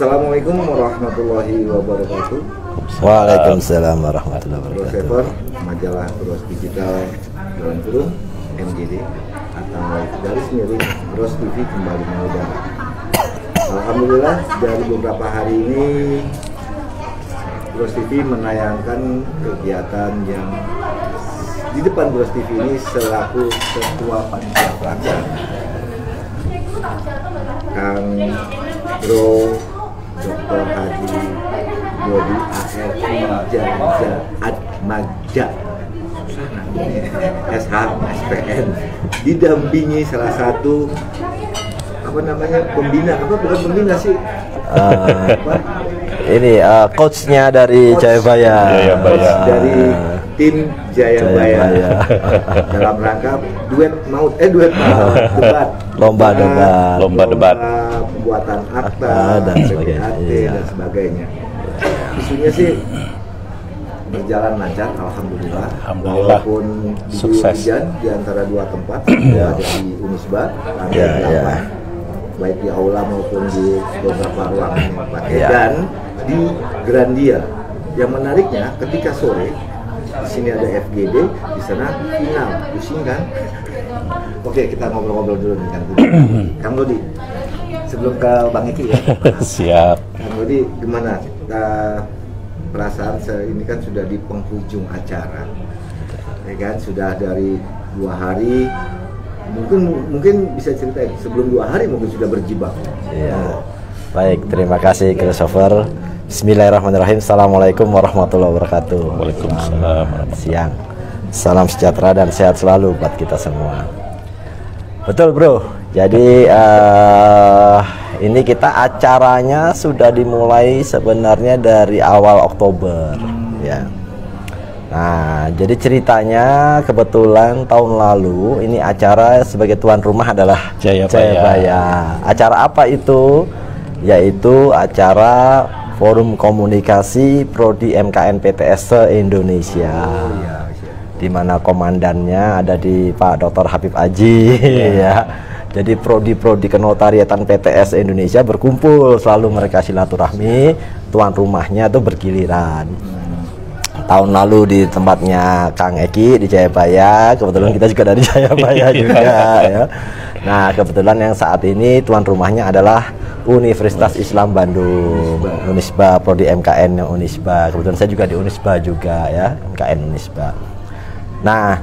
Assalamualaikum warahmatullahi wabarakatuh. Waalaikumsalam warahmatullahi wabarakatuh. Bro majalah Bros Digital dalam kurung MGD atau garis miring Bros TV kembali mengudara. Alhamdulillah dari beberapa hari ini Bros TV menayangkan kegiatan yang di depan Bros TV ini selaku ketua panitia pelaksana Kang Bro Dr. Haji Dodi ARI Jaja Atmaja SH SPN didampingi salah satu pembina bukan pembina sih ini coachnya dari Jayabaya. Dari tim Jayabaya dalam rangka lomba debat pembuatan akta dan sebagainya. Isunya sih berjalan lancar, alhamdulillah. Walaupun hujan di antara dua tempat, ada di Unisba, baik di aula maupun di beberapa ruangan yang dipakai, dan di Grandia. Yang menariknya, ketika sore di sini ada FGD, di sana final, pusing kan? Oke, kita ngobrol-ngobrol dulu nih Kang Dodi. Sebelum ke Bang Eki ya. Siap. Kang Dodi, gimana? Perasaan ini kan sudah di penghujung acara, ya kan? Sudah dari 2 hari. Mungkin bisa ceritain sebelum 2 hari mungkin sudah berjibaku. Iya. Baik, terima kasih Christopher. Bismillahirrahmanirrahim. Assalamualaikum warahmatullahi wabarakatuh. Waalaikumsalam. Siang. Salam sejahtera dan sehat selalu buat kita semua. Betul bro. Jadi ini kita acaranya sudah dimulai sebenarnya dari awal Oktober, ya. Nah, jadi ceritanya kebetulan tahun lalu ini acara sebagai tuan rumah adalah Jayabaya. Acara apa itu? Yaitu acara Forum Komunikasi Prodi MKN PTS se-Indonesia. Di mana komandannya ada di Pak Dr. Habib Aji, ya. Jadi prodi-prodi kenotariatan PTS Indonesia berkumpul, selalu mereka silaturahmi, tuan rumahnya tuh bergiliran. Tahun lalu di tempatnya Kang Eki di Jayabaya, kebetulan kita juga dari Jayabaya juga ya. Nah, kebetulan yang saat ini tuan rumahnya adalah Universitas Islam Bandung, Unisba, prodi MKN yang Unisba. Kebetulan saya juga di Unisba juga ya, MKN Unisba. Nah,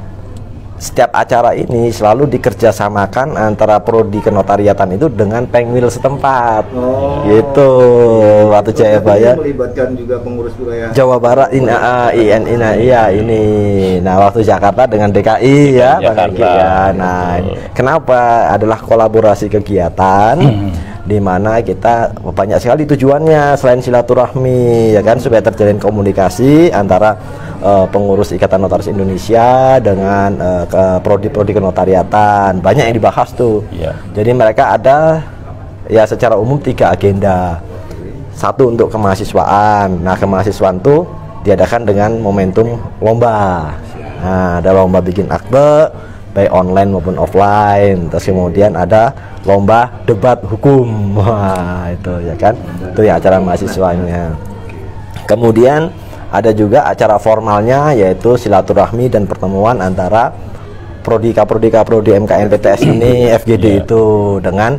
setiap acara ini selalu dikerjasamakan antara prodi kenotariatan itu dengan Pengwil setempat, gitu. Waktu Jayabaya melibatkan juga pengurus wilayah Jawa Barat ini. Nah, waktu Jakarta dengan DKI ya, Bang Eki ya. Nah, kenapa adalah kolaborasi kegiatan di mana kita banyak sekali tujuannya selain silaturahmi, ya kan, supaya terjalin komunikasi antara pengurus Ikatan Notaris Indonesia dengan prodi-prodi kenotariatan. Banyak yang dibahas tuh. Jadi mereka ada ya secara umum 3 agenda. Satu untuk kemahasiswaan. Nah, kemahasiswaan tuh diadakan dengan momentum lomba. Nah, ada lomba bikin akte baik online maupun offline. Terus kemudian ada lomba debat hukum. Wah, itu ya kan. Itu ya acara mahasiswanya. Kemudian ada juga acara formalnya, yaitu silaturahmi dan pertemuan antara prodi MKN PTS ini FGD itu dengan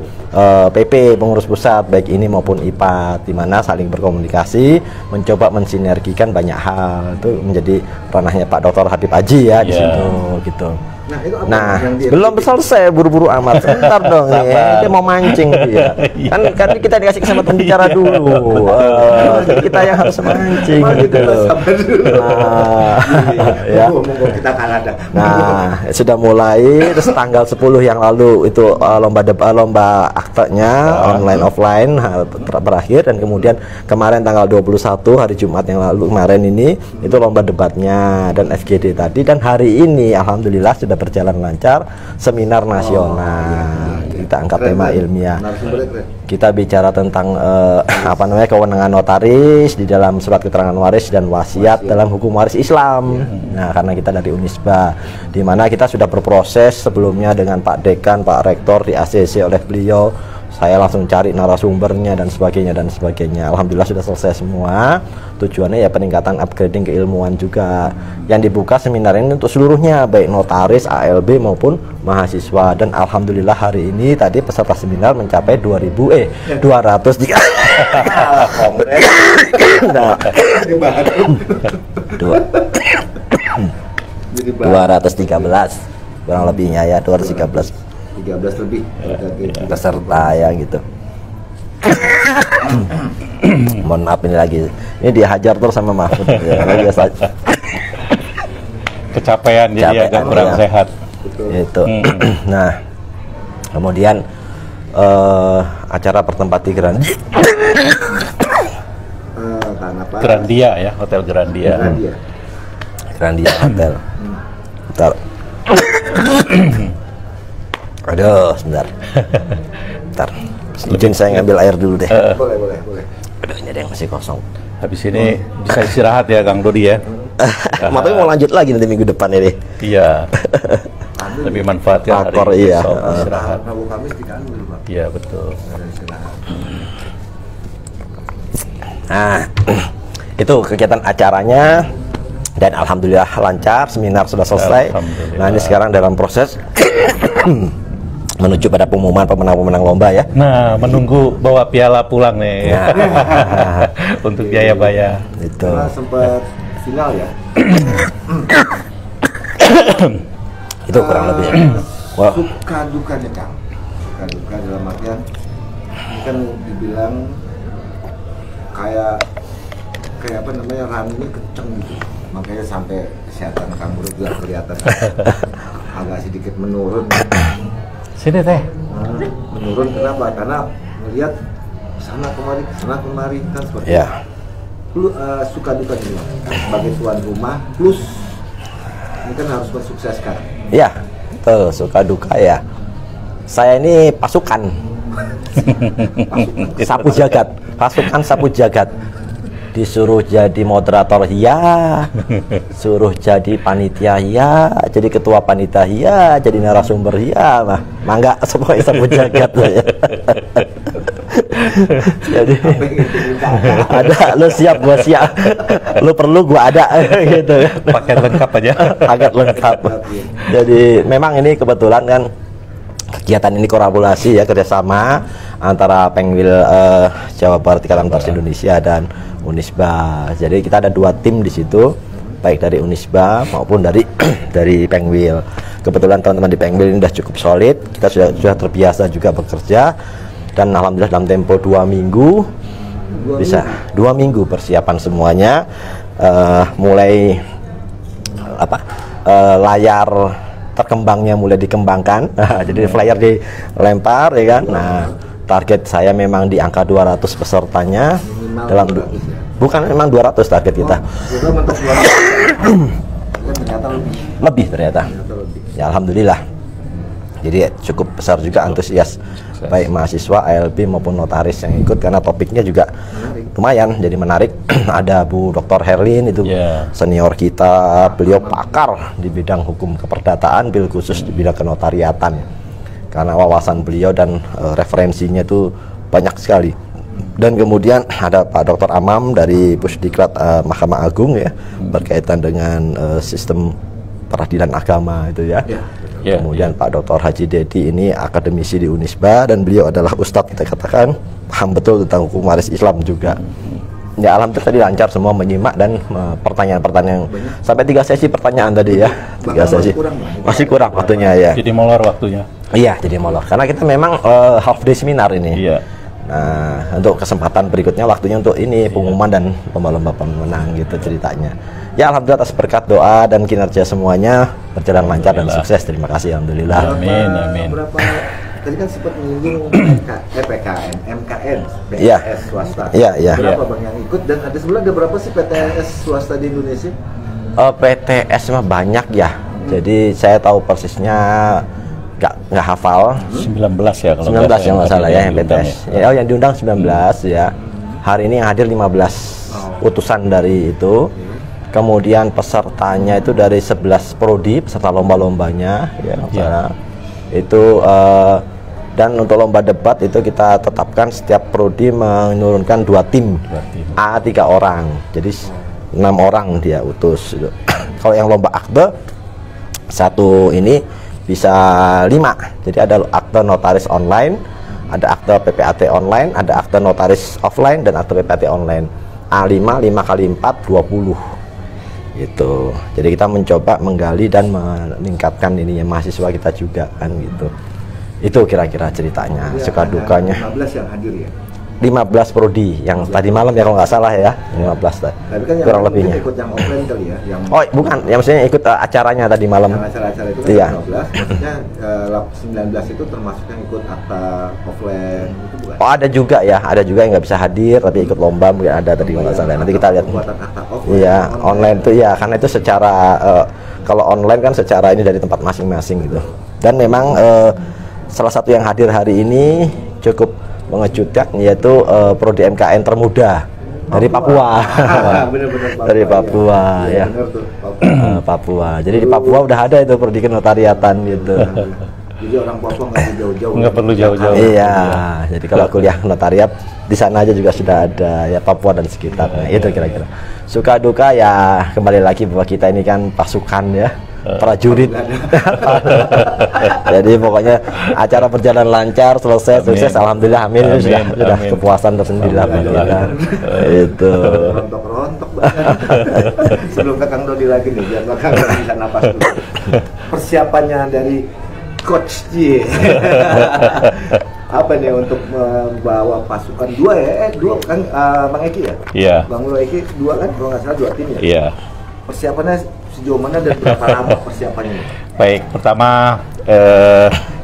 PP pengurus pusat baik ini maupun IPAT, di mana saling berkomunikasi, mencoba mensinergikan banyak hal. Itu menjadi ranahnya Pak Dr. Habib Aji ya di situ gitu. Nah, belum selesai, buru-buru amat. Sebentar dong ya. Dia mau mancing dia. Kan kita dikasih kesempatan bicara dulu. Jadi kita yang harus mancing gitu loh. Ya. Nah, sudah mulai. Terus tanggal 10 yang lalu itu lomba aktenya online offline berakhir, dan kemudian kemarin tanggal 21 hari Jumat yang lalu kemarin ini itu lomba debatnya dan FGD tadi, dan hari ini alhamdulillah sudah berjalan lancar seminar nasional. Kita angkat tema ilmiah. Kita bicara tentang kewenangan notaris di dalam surat keterangan waris dan wasiat dalam hukum waris Islam. Nah, karena kita dari Unisba, di mana kita sudah berproses sebelumnya dengan Pak Dekan, Pak Rektor di ACC oleh beliau, saya langsung cari narasumbernya dan sebagainya. Alhamdulillah sudah selesai semua. Tujuannya ya peningkatan upgrading keilmuan juga. Yang dibuka seminar ini untuk seluruhnya, baik notaris, ALB maupun mahasiswa. Dan alhamdulillah hari ini tadi peserta seminar mencapai 203. Nah, 213 kurang lebihnya ya, 213 lebih peserta ya gitu. Mohon maaf ini lagi, ini dihajar terus sama Mahfud ya, biasa. Kecapean jadi agak kurang sehat itu. Nah, kemudian acara bertempat di Grandia ya, Hotel Grandia. Grandia Hotel. Bentar. Aduh, sebentar. Bentar. Izin saya ngambil air dulu deh. Boleh. Aduh, ini ada yang masih kosong. Habis ini bisa istirahat ya Kang Dodi ya. Makanya mau lanjut lagi nanti minggu depan ini. Iya. Lebih manfaatkan hari iya. besok istirahat. Rabu Kamis dikantor, Pak. Iya, betul. Nah, itu kegiatan acaranya dan alhamdulillah lancar, seminar sudah selesai. Nah, ini sekarang dalam proses menuju pada pengumuman pemenang-pemenang lomba ya. Nah, menunggu bawa piala pulang nih. Nah. Untuk biaya bayar. Itu. Karena sempat final ya. Itu kurang lebih. Wah. Suka dukanya Kang. Suka duka dalam artian ini kan dibilang kayak apa namanya, runnya kenceng gitu. Makanya sampai kesehatan kamu juga kelihatan agak sedikit menurun. Sini teh. Menurun kenapa? Karena melihat sana kemari kan seperti Ya. Lu suka duka gimana? Sebagai tuan rumah plus ini kan harus bersukseskan. Ya, betul, suka duka ya. Saya ini pasukan sapu jagat, pasukan sapu jagat. Disuruh jadi moderator ya, suruh jadi panitia ya, jadi ketua panitia ya, jadi narasumber ya, mangga semuanya sapu jagat ya. Jadi ada, lu siap gua siap, lu perlu gua ada gitu. Paket lengkap aja. Paket lengkap. Jadi memang ini kebetulan kan kegiatan ini kolaborasi ya, kerjasama antara Pengwil Jawa Barat Ikatan Pers Indonesia dan Unisba. Jadi kita ada dua tim di situ, baik dari Unisba maupun dari Pengwil. Kebetulan teman-teman di Pengwil ini sudah cukup solid, kita sudah terbiasa juga bekerja, dan alhamdulillah dalam tempo 2 minggu bisa 2 minggu persiapan semuanya, mulai layar terkembangnya mulai dikembangkan. Jadi flyer dilempar ya kan. Nah, target saya memang di angka 200 pesertanya. Dalam bukan memang 200 target kita. Lebih ternyata. Ya alhamdulillah. Jadi cukup besar juga antusias baik mahasiswa, ALB maupun notaris yang ikut, karena topiknya juga lumayan jadi menarik. Ada Bu Dr. Herlin itu senior kita, beliau pakar di bidang hukum keperdataan, bil khusus di bidang kenotariatan. Karena wawasan beliau dan referensinya itu banyak sekali. Dan kemudian ada Pak Dr. Amam dari Pusdiklat Mahkamah Agung ya, berkaitan dengan sistem peradilan agama itu ya. Kemudian Pak Dr. Haji Dedi ini akademisi di Unisba, dan beliau adalah ustadz, kita katakan paham betul tentang hukum waris Islam juga. Ya alhamdulillah tadi lancar semua menyimak, dan pertanyaan-pertanyaan sampai 3 sesi pertanyaan tadi ya. 3 sesi. Masih kurang waktunya ya. Jadi molor waktunya. Iya, jadi molor. Karena kita memang half day seminar ini. Iya. Nah, untuk kesempatan berikutnya waktunya untuk ini pengumuman dan lomba-lomba pemenang gitu ceritanya. Ya alhamdulillah atas berkat doa dan kinerja semuanya berjalan lancar dan sukses. Terima kasih alhamdulillah. Amin. Tadi kan sempat menyinggung PKN, MKN, PTS swasta. Iya. Berapa Bang yang ikut, dan ada sebenarnya ada berapa sih PTS swasta di Indonesia? PTS mah banyak ya. Jadi saya tahu persisnya nggak hafal. 19 ya kalau 19 yang nggak salah ya yang PTS. Ya, yang diundang 19 ya. Hari ini yang hadir 15 utusan dari itu. Kemudian pesertanya itu dari 11 prodi, peserta lomba-lombanya ya. Itu Dan untuk lomba debat itu kita tetapkan setiap prodi menurunkan 2 tim, A 3 orang, jadi 6 orang dia utus gitu. Kalau yang lomba akte satu ini bisa 5, jadi ada akte notaris online, ada akte PPAT online, ada akte notaris offline, dan akte PPAT online. A5, 5 kali 4, 20 gitu. Jadi kita mencoba menggali dan meningkatkan ininya mahasiswa kita juga kan gitu. Itu kira-kira ceritanya, suka dukanya. 15 yang hadir ya? 15 prodi yang tadi malam ya kalau nggak salah ya, 15 Tapi kan kurang lebihnya. Ikut yang offline kali ya? Yang Oh bukan, yang maksudnya ikut acaranya tadi malam. yang acara-acara itu kan Iya. 15, maksudnya 19 itu termasuk yang ikut akta offline itu bukan? Oh ada juga ya, ada juga yang nggak bisa hadir tapi ikut lomba mungkin ada tadi kalau nggak salah. Nanti kita lihat. Pembuatan akta offline. Iya, online tuh ya, karena itu secara kalau online kan secara ini dari tempat masing-masing gitu. Dan memang salah satu yang hadir hari ini cukup mengejutkan, yaitu prodi MKN termuda dari Papua. Bener-bener Dari Papua ya. Bener tuh, Papua. Papua. Jadi di Papua udah ada itu prodi kenotariatan gitu. Jadi orang Papua nggak jauh-jauh. Nggak perlu jauh-jauh. Iya, jadi kalau kuliah notariat di sana aja juga sudah ada ya, Papua dan sekitarnya. Itu kira-kira. Suka duka ya kembali lagi bahwa kita ini kan pasukan ya, prajurit. Jadi pokoknya acara berjalan lancar, selesai, sukses, alhamdulillah, amin. Itu sudah amin. kepuasan tersendiri lah bagi kita. Itu. Rontok-rontok banget. Sebelum ke Kang Dodi lagi nih, biar Kang Dodi bisa napas dulu. Persiapannya dari Coach J. Apa nih untuk membawa pasukan dua kan Bang Eki ya? Iya. Bang Ulo Eki 2 kan, kalau nggak salah 2 tim ya? Iya. Persiapannya sejauh mana dan berapa lama persiapannya? Baik, pertama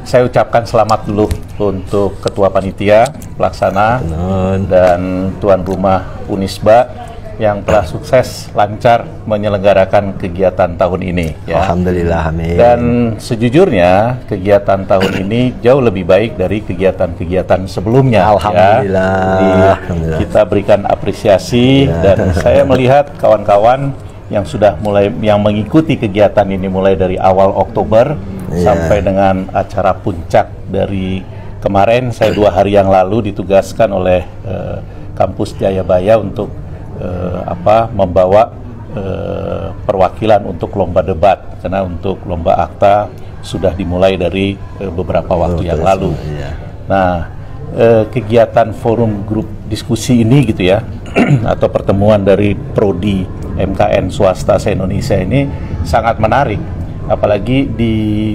saya ucapkan selamat dulu untuk Ketua Panitia Pelaksana dan Tuan Rumah Unisba yang telah sukses lancar menyelenggarakan kegiatan tahun ini ya. Alhamdulillah, amin. Dan sejujurnya kegiatan tahun ini jauh lebih baik dari kegiatan-kegiatan sebelumnya. Alhamdulillah. Ya. Jadi, Alhamdulillah. kita berikan apresiasi dan saya melihat kawan-kawan yang sudah yang mengikuti kegiatan ini mulai dari awal Oktober sampai dengan acara puncak dari kemarin. Saya 2 hari yang lalu ditugaskan oleh Kampus Jayabaya untuk membawa perwakilan untuk lomba debat, karena untuk lomba akta sudah dimulai dari beberapa waktu yang lalu. Nah, kegiatan forum grup diskusi ini gitu ya atau pertemuan dari prodi MKN swasta se-Indonesia ini sangat menarik, apalagi di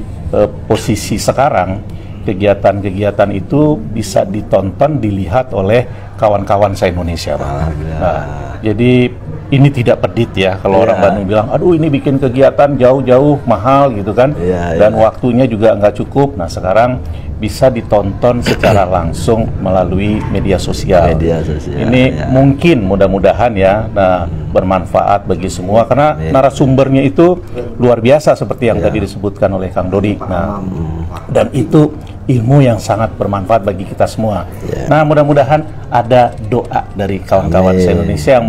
posisi sekarang kegiatan-kegiatan itu bisa ditonton, dilihat oleh kawan-kawan se-Indonesia. Nah, jadi ini tidak pedit ya kalau orang Bandung bilang, aduh ini bikin kegiatan jauh-jauh mahal gitu kan, dan waktunya juga nggak cukup. Nah sekarang bisa ditonton secara langsung melalui media sosial. Ini mungkin mudah-mudahan ya, nah bermanfaat bagi semua karena narasumbernya itu luar biasa seperti yang tadi disebutkan oleh Kang Dodi. Nah, dan itu ilmu yang sangat bermanfaat bagi kita semua. Nah, mudah-mudahan ada doa dari kawan-kawan se-Indonesia yang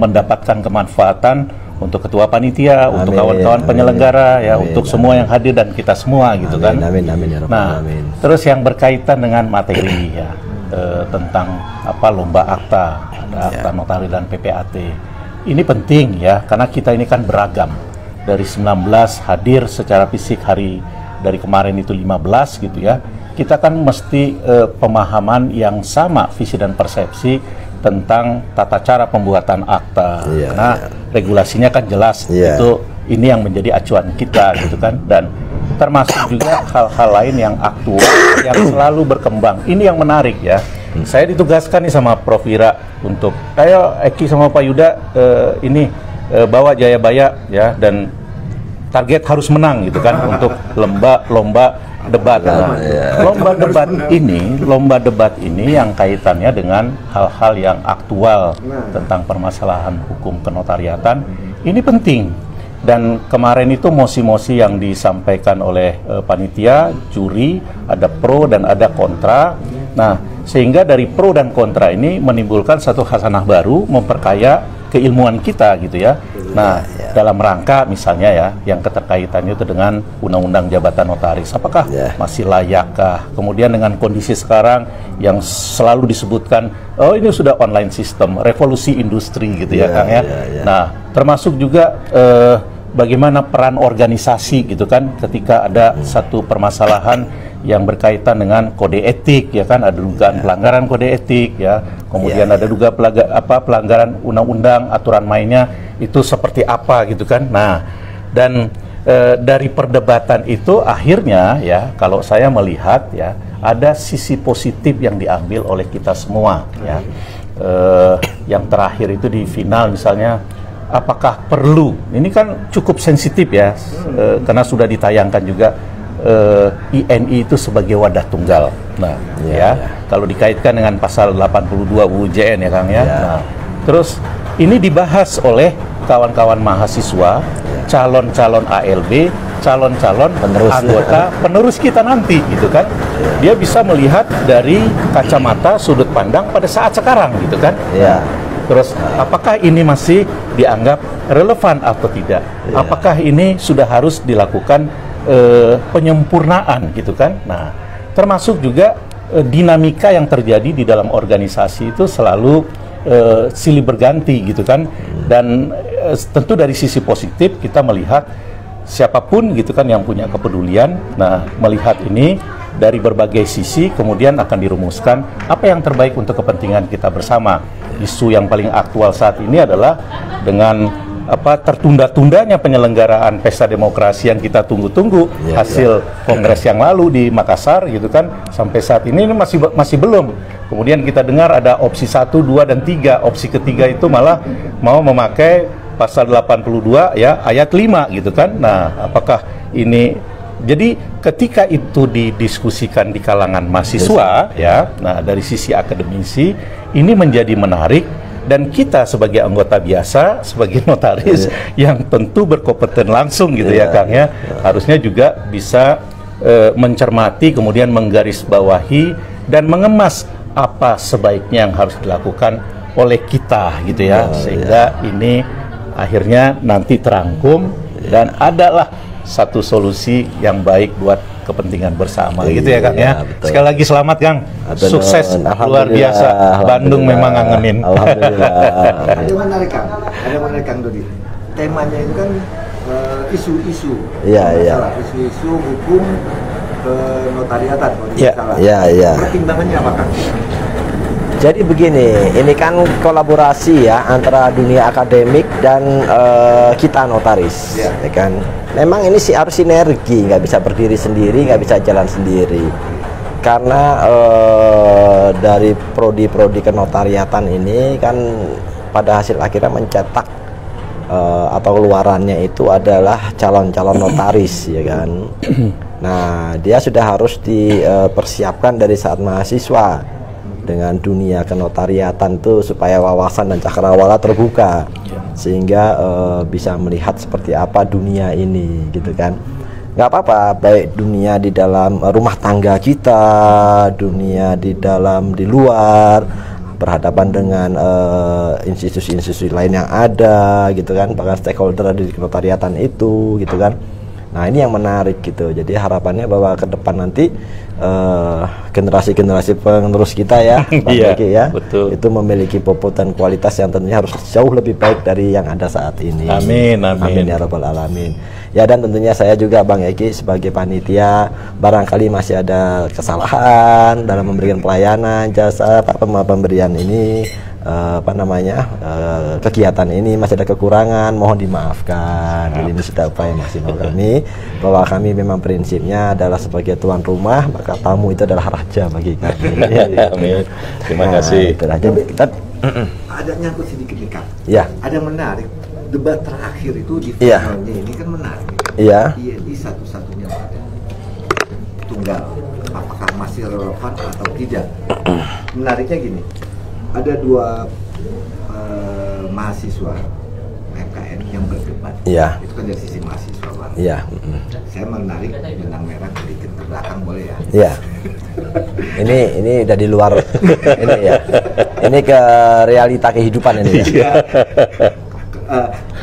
mendapatkan kemanfaatan untuk ketua panitia, untuk kawan-kawan penyelenggara ya, untuk semua yang hadir dan kita semua gitu kan. Nah, terus yang berkaitan dengan materi ya tentang lomba akta, akta notari dan PPAT. Ini penting ya, karena kita ini kan beragam. Dari 19 hadir secara fisik hari dari kemarin itu 15 gitu ya. Kita kan mesti pemahaman yang sama, visi dan persepsi tentang tata cara pembuatan akta. Karena regulasinya kan jelas, itu ini yang menjadi acuan kita gitu kan, dan termasuk juga hal-hal lain yang aktual yang selalu berkembang. Ini yang menarik ya. Saya ditugaskan nih sama Prof. Ira untuk ayo Eki sama Pak Yuda bawa Jayabaya ya, dan target harus menang gitu kan untuk lomba debat. Lomba debat ini yang kaitannya dengan hal-hal yang aktual tentang permasalahan hukum kenotariatan. Ini penting. Dan kemarin itu mosi-mosi yang disampaikan oleh panitia, juri, ada pro dan ada kontra. Nah, sehingga dari pro dan kontra ini menimbulkan satu khasanah baru, memperkaya keilmuan kita gitu ya. Nah, dalam rangka misalnya ya, yang keterkaitannya itu dengan Undang-Undang Jabatan Notaris, apakah masih layakkah? Kemudian dengan kondisi sekarang yang selalu disebutkan, oh ini sudah online system, revolusi industri gitu ya, Kang ya. Nah, termasuk juga bagaimana peran organisasi gitu kan, ketika ada satu permasalahan yang berkaitan dengan kode etik ya kan, ada dugaan pelanggaran kode etik ya, kemudian ada juga pelanggaran undang-undang, aturan mainnya itu seperti apa gitu kan. Nah, dan dari perdebatan itu akhirnya ya, kalau saya melihat ya, ada sisi positif yang diambil oleh kita semua ya. Yang terakhir itu di final misalnya, apakah perlu, ini kan cukup sensitif ya, karena sudah ditayangkan juga INI itu sebagai wadah tunggal. Nah, kalau dikaitkan dengan pasal 82 UU JN ya Kang ya. Nah, terus ini dibahas oleh kawan-kawan mahasiswa, calon-calon ALB, calon-calon anggota penerus kita nanti gitu kan. Dia bisa melihat dari kacamata sudut pandang pada saat sekarang gitu kan. Terus apakah ini masih dianggap relevan atau tidak? Apakah ini sudah harus dilakukan penyempurnaan gitu kan. Nah, termasuk juga dinamika yang terjadi di dalam organisasi itu selalu silih berganti gitu kan. Dan tentu dari sisi positif kita melihat siapapun gitu kan yang punya kepedulian, nah melihat ini dari berbagai sisi, kemudian akan dirumuskan apa yang terbaik untuk kepentingan kita bersama. Isu yang paling aktual saat ini adalah dengan tertunda-tundanya penyelenggaraan pesta demokrasi yang kita tunggu-tunggu, hasil kongres yang lalu di Makassar gitu kan, sampai saat ini masih belum. Kemudian kita dengar ada opsi 1, 2, dan 3. Opsi ketiga itu malah mau memakai pasal 82 ya ayat 5 gitu kan. Nah, apakah ini, jadi ketika itu didiskusikan di kalangan mahasiswa ya, nah dari sisi akademisi ini menjadi menarik. Dan kita sebagai anggota biasa, sebagai notaris yang tentu berkompeten langsung gitu ya Kang ya, harusnya juga bisa mencermati, kemudian menggarisbawahi dan mengemas apa sebaiknya yang harus dilakukan oleh kita gitu ya, sehingga ini akhirnya nanti terangkum dan adalah satu solusi yang baik buat kepentingan bersama gitu ya Kang ya. Sekali lagi selamat Kang, sukses luar biasa. Bandung memang ngangenin. Alhamdulillah. Ada menarik Kang Dodi. Temanya itu kan isu-isu, isu-isu hukum notariatan. Pertimbangannya apa Kang? Jadi begini, ini kan kolaborasi ya antara dunia akademik dan kita notaris, ya kan. Memang ini harus sinergi, nggak bisa berdiri sendiri, nggak bisa jalan sendiri. Karena dari prodi-prodi kenotariatan ini kan pada hasil akhirnya mencetak atau keluarannya itu adalah calon-calon notaris, ya kan. Nah, dia sudah harus dipersiapkan dari saat mahasiswa dengan dunia kenotariatan tuh supaya wawasan dan cakrawala terbuka, sehingga bisa melihat seperti apa dunia ini gitu kan. Nggak apa-apa, baik dunia di dalam rumah tangga kita, dunia di luar, berhadapan dengan institusi-institusi lain yang ada gitu kan, bahkan stakeholder di kenotariatan itu gitu kan. Nah, ini yang menarik gitu. Jadi harapannya bahwa ke depan nanti generasi-generasi penerus kita ya, betul, itu memiliki bobot dan kualitas yang tentunya harus jauh lebih baik dari yang ada saat ini. Amin, amin. Amin ya rabbal alamin. Ya, dan tentunya saya juga Bang Eki sebagai panitia, barangkali masih ada kesalahan dalam memberikan pelayanan, jasa, pemberian ini, kegiatan ini masih ada kekurangan, mohon dimaafkan. Jadi ini sudah upaya maksimal kami, bahwa kami memang prinsipnya adalah sebagai tuan rumah, maka tamu itu adalah raja bagi kami. Amin. Terima kasih. Jadi kita ada nyangkut sedikit nih Kang. Ya. Ada menarik, debat terakhir itu di finalnya ini kan menarik. Iya. INI satu-satunya tunggal, apakah masih relevan atau tidak? Menariknya gini, ada dua mahasiswa FKN yang berdebat. Iya. Itu kan dari sisi mahasiswa Bang. Iya. Saya menarik benang merah sedikit ke belakang, boleh ya? Iya. Ini udah di luar ini ya. Ini ke realita kehidupan ini ya.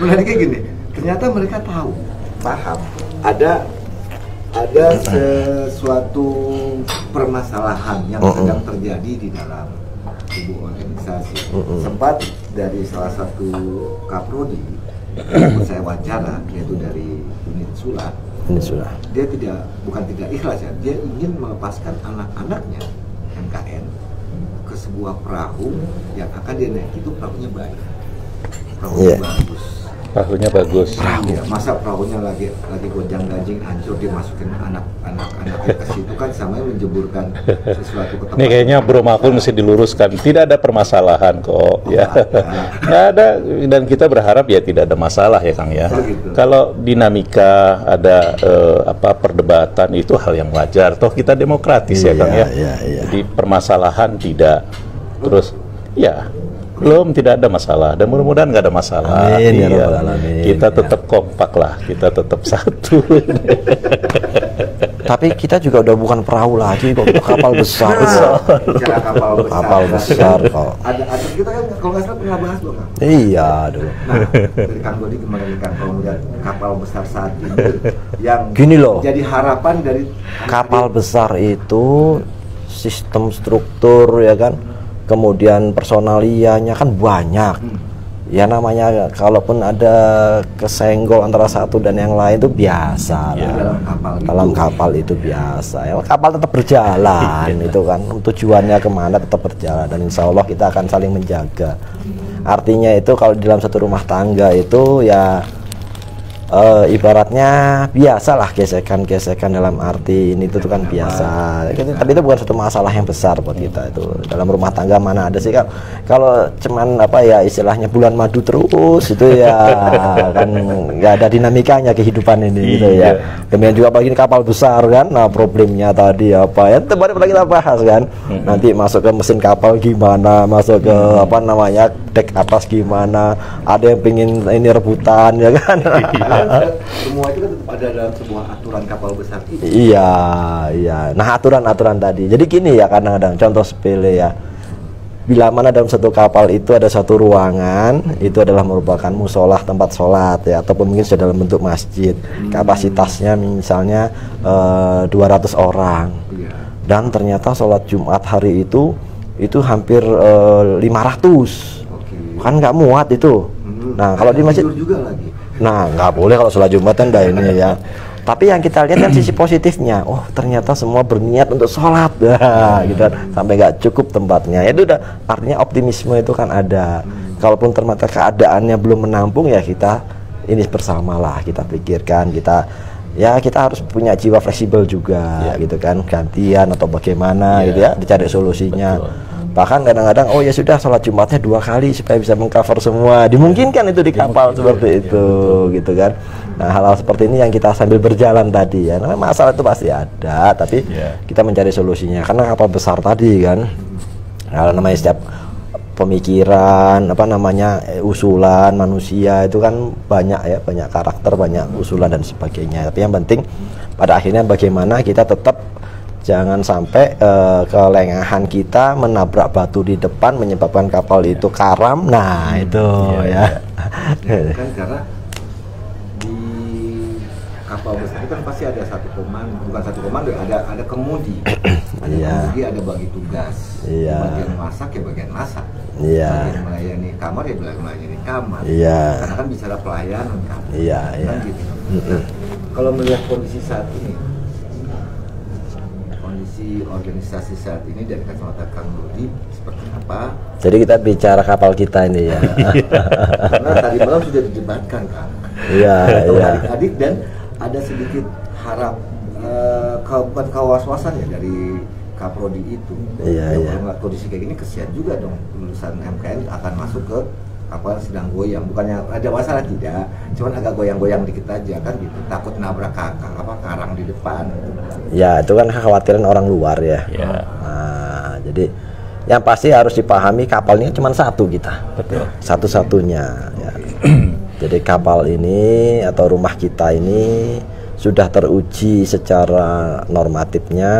Menariknya gini, ternyata mereka paham ada sesuatu permasalahan yang sedang terjadi di dalam tubuh organisasi. Sempat dari salah satu kaprodi yang saya wawancara, yaitu dari unit Sulat. Dia bukan tidak ikhlas ya, dia ingin melepaskan anak-anaknya MKN ke sebuah perahu yang akan dia naik. Itu perahunya baik, perahunya bagus. Perahunya bagus. Ya, masa perahunya lagi gonjang-ganjing hancur, dia masukin anak-anaknya ke situ kan sama menjeburkan sesuatu ke tempat. Ini kayaknya Bro Makul mesti diluruskan. Tidak ada permasalahan kok. Ya, nggak ada. Dan kita berharap ya tidak ada masalah ya Kang ya. Gitu. Kalau dinamika ada perdebatan itu hal yang wajar. Toh kita demokratis ya Kang ya. Jadi permasalahan tidak. Terus ya. Tidak ada masalah dan mudah-mudahan nggak ada masalah. Amin, ya Rabbal Alamin. Kita tetap kompak lah, kita tetap satu. Tapi kita juga udah bukan perahu lagi kok, kapal besar. Bicara kapal besar kok. Ada kita kan kalau nggak salah pernah bahas Bang. Iya dulu. Nah, dari Kang Dodi gimana nih Kang kalau melihat kapal besar saat ini yang gini loh, jadi harapan dari kapal besar itu sistem struktur ya kan, kemudian personalianya kan banyak. Ya namanya kalaupun ada kesenggol antara satu dan yang lain itu biasa lah. Dalam kapal itu biasa ya, kapal tetap berjalan itu kan, tujuannya kemana tetap berjalan, dan insya Allah kita akan saling menjaga. Artinya itu kalau di dalam satu rumah tangga itu ya ibaratnya biasalah gesekan-gesekan dalam arti ini itu kan biasa. Tapi itu bukan satu masalah yang besar buat kita. Itu dalam rumah tangga mana ada sih kan, kalau cuman istilahnya bulan madu terus itu ya kan nggak ada dinamikanya kehidupan ini gitu ya. Kemudian juga bagi kapal besar kan, nah problemnya tadi ya baru kita bahas kan, nanti masuk ke mesin kapal gimana, masuk ke dek atas gimana, ada yang pingin ini rebutan ya kan. Semua itu kan tetap ada dalam sebuah aturan kapal besar itu. Iya. Nah aturan jadi gini ya, kadang-kadang contoh sepele ya, bila mana dalam satu kapal itu ada satu ruangan, itu adalah merupakan musolah, tempat sholat ya, ataupun mungkin sudah dalam bentuk masjid, kapasitasnya misalnya 200 orang, dan ternyata sholat Jumat hari itu hampir 500, kan nggak muat itu. Nah kalau di masjid juga lagi. Nah nggak boleh kalau sholat Jumat kan ini ya. Tapi yang kita lihat kan sisi positifnya, oh ternyata semua berniat untuk sholat, gitu kan, sampai nggak cukup tempatnya. Itu udah artinya optimisme itu kan ada. Kalaupun ternyata keadaannya belum menampung ya kita ini bersamalah, kita pikirkan, kita harus punya jiwa fleksibel juga, gitu kan, gantian atau bagaimana gitu ya, dicari solusinya. Bahkan kadang-kadang ya sudah sholat Jumatnya 2 kali supaya bisa mengcover semua, dimungkinkan itu di kapal seperti itu gitu kan. Nah hal-hal seperti ini yang kita sambil berjalan tadi ya, namanya masalah itu pasti ada, tapi kita mencari solusinya karena kapal besar tadi kan, kalau namanya setiap pemikiran usulan manusia itu kan banyak karakter, banyak usulan dan sebagainya. Tapi yang penting pada akhirnya bagaimana kita tetap jangan sampai kelengahan kita menabrak batu di depan menyebabkan kapal itu karam. Nah itu kan karena di kapal besar itu kan pasti ada bukan satu komando, ada kemudi, kemudi, ada bagi tugas, bagian masak ya bagian masak, bagian melayani kamar ya melayani kamar, karena kan bicara pelayanan kan, kan gitu. Kalau melihat kondisi saat ini, kondisi organisasi saat ini dari kacamata Kang Dodi seperti apa? Jadi kita bicara kapal kita ini ya. Karena tadi malam sudah didebatkan Kang. Adik-adik, dan ada sedikit bukan kewas-wasan ya dari Kaprodi itu. Kalau nggak kondisi kayak gini kesian juga dong, lulusan MKN akan masuk ke kapal sedang goyang, bukannya ada masalah tidak, cuman agak goyang-goyang dikit aja kan gitu, takut nabrak karang di depan. Ya itu kan kekhawatiran orang luar ya. Nah, jadi yang pasti harus dipahami kapalnya cuma satu kita, satu-satunya. Ya. Jadi kapal ini atau rumah kita ini sudah teruji secara normatifnya,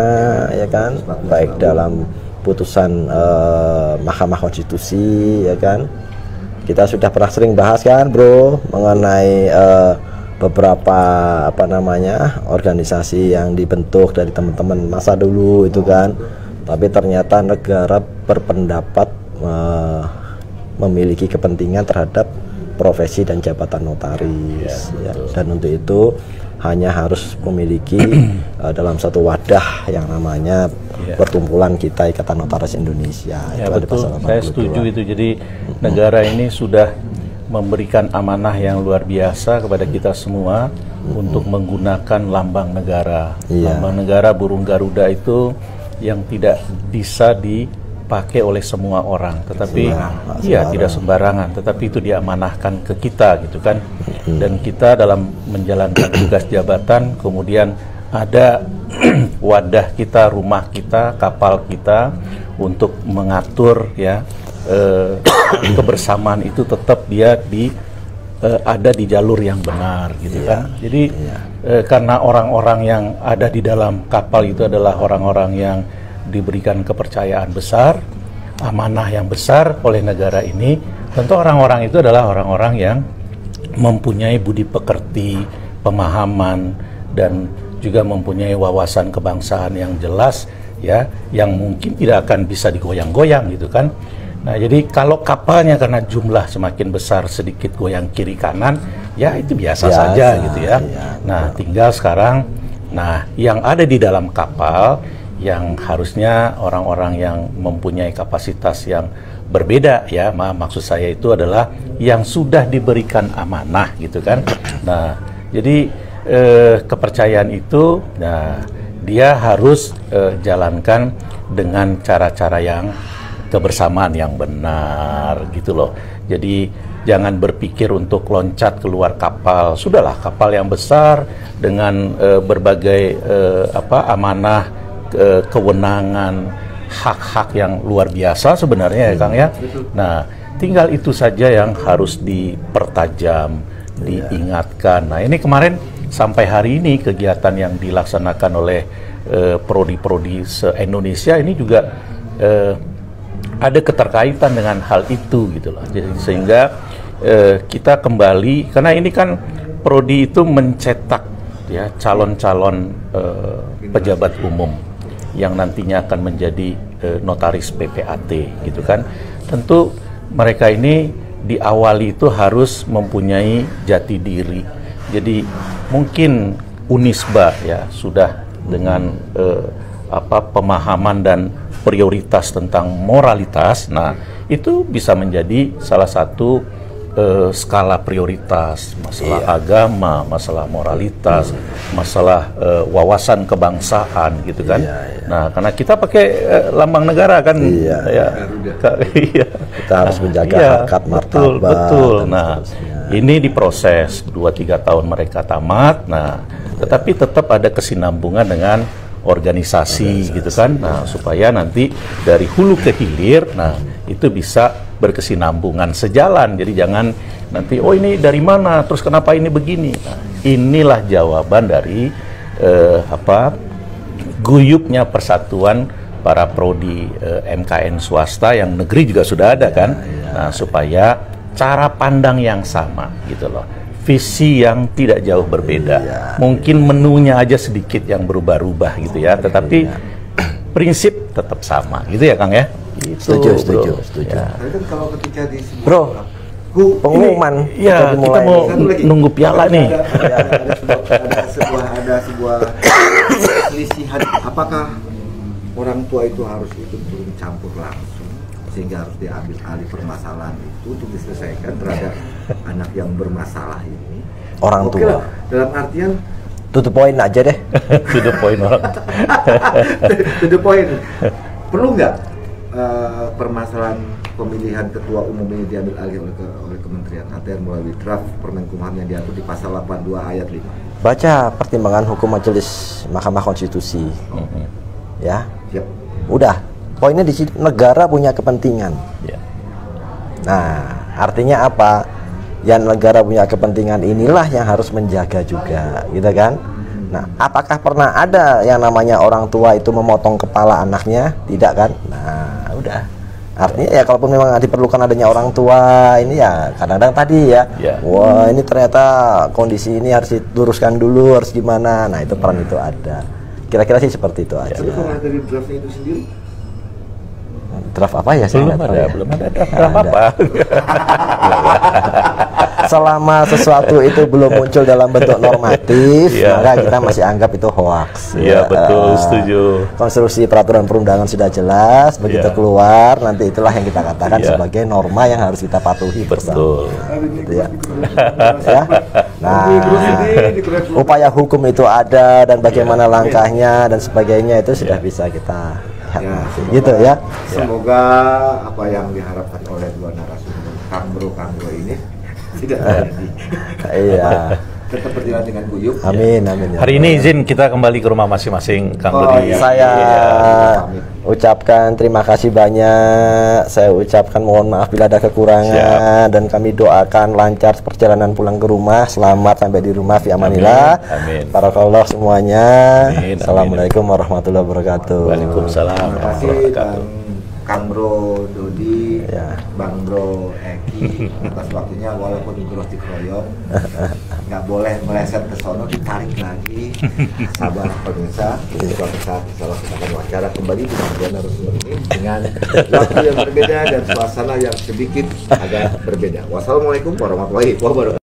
ya kan, baik dalam putusan Mahkamah Konstitusi, ya kan, kita sudah pernah sering bahas kan bro mengenai beberapa apa namanya organisasi yang dibentuk dari teman-teman masa dulu itu kan, tapi ternyata negara berpendapat memiliki kepentingan terhadap profesi dan jabatan notaris ya, dan untuk itu hanya harus memiliki dalam satu wadah yang namanya perkumpulan kita Ikatan Notaris Indonesia. Ya, itu betul, saya setuju itu. Jadi negara ini sudah memberikan amanah yang luar biasa kepada kita semua untuk menggunakan lambang negara. Lambang negara burung Garuda itu yang tidak bisa dipakai oleh semua orang, tetapi tidak sembarangan, tetapi itu diamanahkan ke kita gitu kan. Dan kita dalam menjalankan tugas jabatan, kemudian ada wadah kita, rumah kita, kapal kita untuk mengatur ya kebersamaan itu tetap dia ada di jalur yang benar gitu kan. Jadi karena orang-orang yang ada di dalam kapal itu adalah orang-orang yang diberikan kepercayaan besar, amanah yang besar oleh negara ini, tentu orang-orang itu adalah orang-orang yang mempunyai budi pekerti, pemahaman, dan juga mempunyai wawasan kebangsaan yang jelas ya, yang mungkin tidak akan bisa digoyang-goyang gitu kan. Nah, jadi kalau kapalnya karena jumlah semakin besar sedikit goyang kiri kanan, ya itu biasa saja gitu ya. Nah, tinggal sekarang, yang ada di dalam kapal yang harusnya orang-orang yang mempunyai kapasitas yang berbeda ya, maksud saya itu adalah yang sudah diberikan amanah gitu kan. Nah, jadi kepercayaan itu, dia harus jalankan dengan cara-cara yang kebersamaan yang benar gitu loh. Jadi jangan berpikir untuk loncat keluar kapal. Sudahlah, kapal yang besar dengan berbagai amanah, kewenangan, hak-hak yang luar biasa sebenarnya ya Kang ya. Nah, tinggal itu saja yang harus dipertajam, diingatkan. Nah, ini kemarin sampai hari ini kegiatan yang dilaksanakan oleh prodi-prodi se-Indonesia ini juga ada keterkaitan dengan hal itu gitu loh. Jadi sehingga kita kembali, karena ini kan prodi itu mencetak ya calon-calon pejabat umum yang nantinya akan menjadi notaris PPAT gitu kan. Tentu mereka ini diawali itu harus mempunyai jati diri. Jadi mungkin Unisba ya sudah dengan pemahaman dan prioritas tentang moralitas. Nah, itu bisa menjadi salah satu skala prioritas, masalah agama, masalah moralitas, masalah wawasan kebangsaan gitu kan. Nah, karena kita pakai lambang negara kan, kita harus menjaga harkat martabat. Betul. Nah, ini diproses 2-3 tahun mereka tamat. Nah, tetapi tetap ada kesinambungan dengan organisasi gitu kan. Nah, supaya nanti dari hulu ke hilir, nah itu bisa berkesinambungan sejalan. Jadi jangan nanti ini dari mana, terus kenapa ini begini. Nah, inilah jawaban dari guyupnya persatuan para prodi MKN swasta yang negeri juga sudah ada kan. Nah, supaya cara pandang yang sama gitu loh, visi yang tidak jauh berbeda. Mungkin menunya aja sedikit yang berubah-ubah gitu ya, tetapi prinsip tetap sama gitu ya Kang ya. Setuju. Ya. Kan kalau ketika di Bro, pengumuman kita mau nunggu piala nih. Ada sebuah selisihan, apakah orang tua itu harus ikut turun campur langsung sehingga harus diambil alih permasalahan itu untuk diselesaikan terhadap anak yang bermasalah ini. Orang tua dalam artian to the point aja deh. To the point orang. To the point. Perlu nggak permasalahan pemilihan ketua umum ini diambil alih oleh Kementerian ATR melalui draft Permenkumham yang diatur di pasal 82 ayat 5? Baca pertimbangan hukum Majelis Mahkamah Konstitusi. Ya. Siap. Udah. Poinnya di situ, negara punya kepentingan. Nah, artinya apa? Yang negara punya kepentingan inilah yang harus menjaga juga, gitu kan? Nah, apakah pernah ada yang namanya orang tua itu memotong kepala anaknya? Tidak kan? Nah, udah. Artinya ya kalaupun memang diperlukan adanya orang tua ini ya kadang-kadang tadi ya, wah ini ternyata kondisi ini harus diluruskan dulu, harus gimana. Nah itu peran itu ada. Kira-kira sih seperti itu aja. Tapi kalau dari draftnya itu sendiri? Draft apa ya? Belum ada draft apa. Selama sesuatu itu belum muncul dalam bentuk normatif, maka kita masih anggap itu hoax. Iya, betul, setuju. Konstruksi peraturan perundangan sudah jelas, begitu keluar, nanti itulah yang kita katakan sebagai norma yang harus kita patuhi bersama. Gitu ya. Nah, upaya hukum itu ada dan bagaimana langkahnya dan sebagainya itu sudah bisa kita lihat, gitu ya. Semoga apa yang diharapkan oleh dua narasumber Kang Bro ini tidak terjadi. Iya. Tetap berjalan dengan guyup. Amin, amin. Ya. Hari ini izin kita kembali ke rumah masing-masing, Kang Dodi. Saya ucapkan terima kasih banyak. Saya ucapkan mohon maaf bila ada kekurangan. Dan kami doakan lancar perjalanan pulang ke rumah. Selamat sampai di rumah fi amanillah. Amin. Barakallah semuanya. Amin. Assalamualaikum warahmatullahi wabarakatuh. Waalaikumsalam. Terima kasih Kang Bro Dodi, Bang Bro Eki atas waktunya, walaupun terus dikeroyok, nggak boleh meleset ke sono, ditarik lagi. Sabar pemirsa, suatu saat insyaallah kita akan wawancara kembali dengan dua narasumber ini dengan waktu yang berbeda dan suasana yang sedikit agak berbeda. Wassalamualaikum warahmatullahi wabarakatuh.